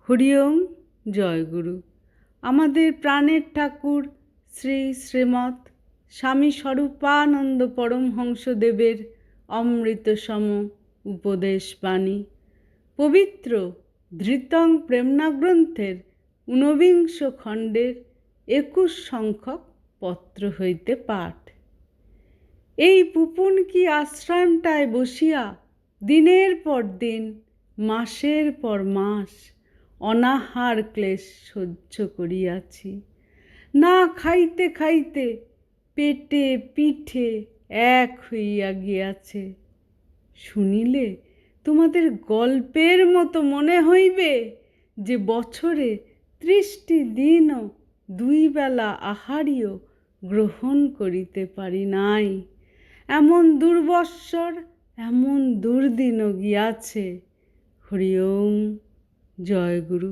হরি ওম জয়গুরু। আমাদের প্রাণের ঠাকুর শ্রী শ্রীমৎ স্বামী স্বরূপানন্দ পরমহংসদেবের অমৃতসম উপদেশ বাণী পবিত্র ধৃতং প্রেমনা গ্রন্থের ঊনবিংশ খণ্ডের 21 সংখ্যক পত্র হইতে পাঠ। এই পুপুন কি আশ্রমটায় বসিয়া দিনের পর দিন, মাসের পর মাস অনাহার ক্লেশ সহ্য করিয়াছি। না খাইতে খাইতে পেটে পিঠে এক হইয়া গিয়াছে। শুনিলে তোমাদের গল্পের মতো মনে হইবে যে বছরে 30টি দিনও 2 বেলা আহারীও গ্রহণ করিতে পারি নাই। এমন দুর্বৎসর, এমন দুর্দিনও গিয়াছে। হরি ওম জয়গুরু।